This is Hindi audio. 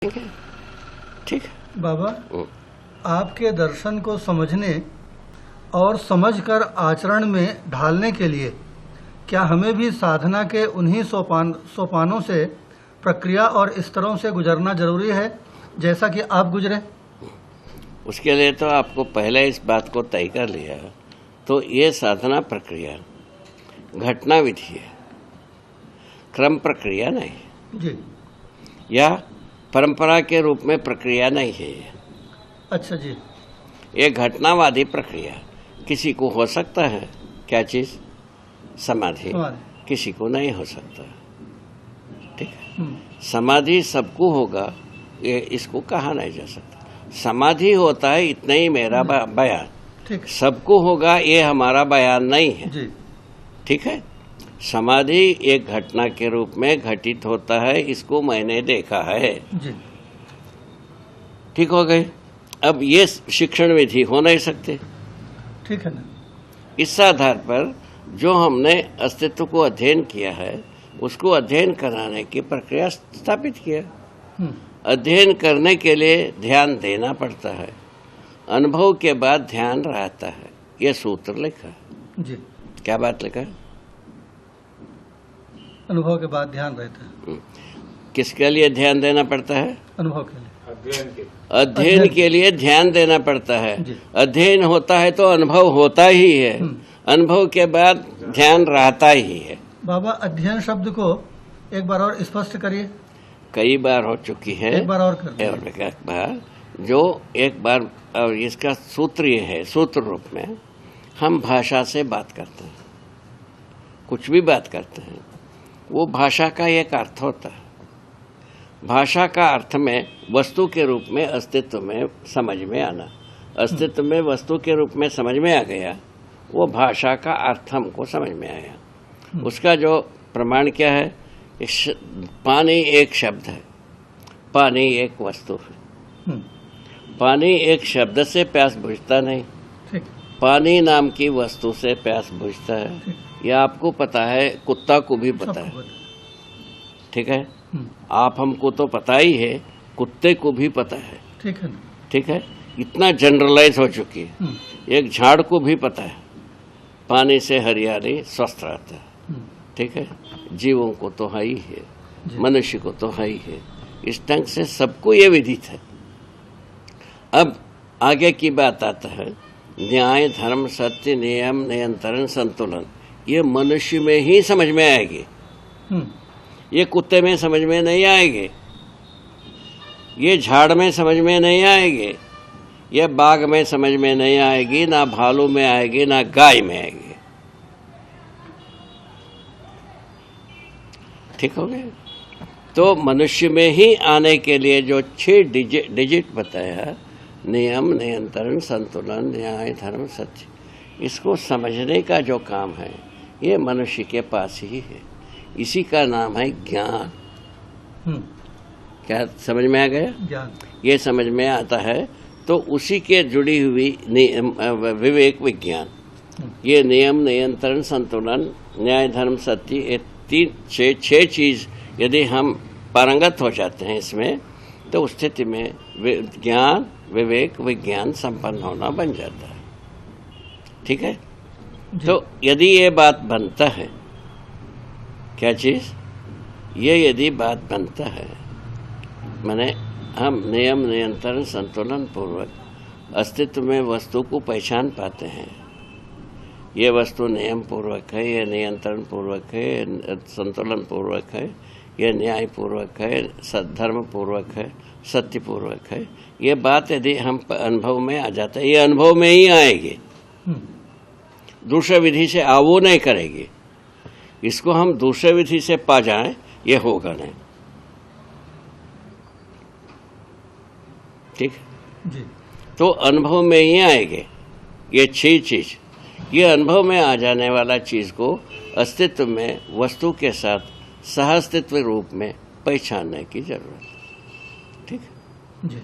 ठीक है, ठीक है बाबा, आपके दर्शन को समझने और समझकर आचरण में ढालने के लिए क्या हमें भी साधना के उन्हीं सोपानों से, प्रक्रिया और स्तरों से गुजरना जरूरी है जैसा कि आप गुजरे? उसके लिए तो आपको पहले इस बात को तय कर लिया। तो ये साधना प्रक्रिया घटना विधि है, क्रम प्रक्रिया नहीं जी। या परंपरा के रूप में प्रक्रिया नहीं है। अच्छा जी। ये घटनावादी प्रक्रिया किसी को हो सकता है, क्या चीज? समाधि। किसी को नहीं हो सकता। ठीक है, समाधि सबको होगा, ये इसको कहा नहीं जा सकता। समाधि होता है इतना ही मेरा बयान, ठीक। सबको होगा ये हमारा बयान नहीं है जी। ठीक है। समाधि एक घटना के रूप में घटित होता है, इसको मैंने देखा है जी। ठीक हो गए। अब ये शिक्षण विधि हो नहीं सकते। ठीक है ना। इस आधार पर जो हमने अस्तित्व को अध्ययन किया है उसको अध्ययन कराने की प्रक्रिया स्थापित किया। अध्ययन करने के लिए ध्यान देना पड़ता है, अनुभव के बाद ध्यान रहता है। यह सूत्र लिखा है जी। क्या बात लिखा है? अनुभव के बाद ध्यान रहता है। किसके लिए ध्यान देना पड़ता है? अनुभव के लिए। अध्ययन के लिए ध्यान देना पड़ता है। जी। अध्ययन होता है तो अनुभव होता ही है, अनुभव के बाद ध्यान रहता ही है। बाबा, अध्ययन शब्द को एक बार और स्पष्ट करिए। कई बार हो चुकी है, एक बार और कर दीजिए। और एक बार जो एक बार, और इसका सूत्र ये है, सूत्र रूप में हम भाषा से बात करते हैं, कुछ भी बात करते हैं, वो भाषा का एक अर्थ होता है। भाषा का अर्थ में वस्तु के रूप में अस्तित्व में समझ में आना, अस्तित्व में वस्तु के रूप में समझ में आ गया, वो भाषा का अर्थ हमको समझ में आया। उसका जो प्रमाण क्या है? पानी एक शब्द है, पानी एक वस्तु है। पानी एक शब्द से प्यास बुझता नहीं, पानी नाम की वस्तु से प्यास बुझता है। यह आपको पता है, कुत्ता को भी पता है। ठीक है, आप हमको तो पता ही है, कुत्ते को भी पता है। ठीक है, ठीक है, इतना जनरलाइज हो चुकी है। एक झाड़ को भी पता है पानी से हरियाली स्वस्थ रहता है। ठीक है, जीवों को तो है ही है, मनुष्य को तो है ही है। इस ढंग से सबको ये विदित है। अब आगे की बात आता है, न्याय धर्म सत्य नियम नियंत्रण संतुलन। ये मनुष्य में ही समझ में आएगी, ये कुत्ते में समझ में नहीं आएंगे, ये झाड़ में समझ में नहीं आएंगे, ये बाघ में समझ में नहीं आएगी, ना भालू में आएगी, ना गाय में आएगी। ठीक हो गया? तो मनुष्य में ही आने के लिए जो 6 डिजिट बताया, नियम नियंत्रण संतुलन न्याय धर्म सत्य, इसको समझने का जो काम है ये मनुष्य के पास ही है। इसी का नाम है ज्ञान। क्या समझ में आ गया? ज्ञान। ये समझ में आता है तो उसी के जुड़ी हुई विवेक विज्ञान, ये नियम नियंत्रण संतुलन न्याय धर्म सत्य, ये 6 चीज यदि हम पारंगत हो जाते हैं इसमें, तो उस स्थिति में ज्ञान विवेक विज्ञान संपन्न होना बन जाता है। ठीक है, तो यदि ये बात बनता है, क्या चीज? ये यदि बात बनता है, माने हम नियम नियंत्रण संतुलन पूर्वक अस्तित्व में वस्तु को पहचान पाते हैं। ये वस्तु नियम पूर्वक है, ये नियंत्रण पूर्वक है, ये संतुलन पूर्वक है, ये न्याय पूर्वक है, धर्म पूर्वक है, सत्य पूर्वक है। ये बात यदि हम अनुभव में आ जाता है, ये अनुभव में ही आएगी, दूसरे विधि से वो नहीं करेगी। इसको हम दूसरे विधि से पा जाएं, ये होगा नहीं। ठीक जी। तो अनुभव में ही आएंगे ये 6 चीज। ये अनुभव में आ जाने वाला चीज को अस्तित्व में वस्तु के साथ सहअस्तित्व रूप में पहचानने की जरूरत है। ठीक है जी।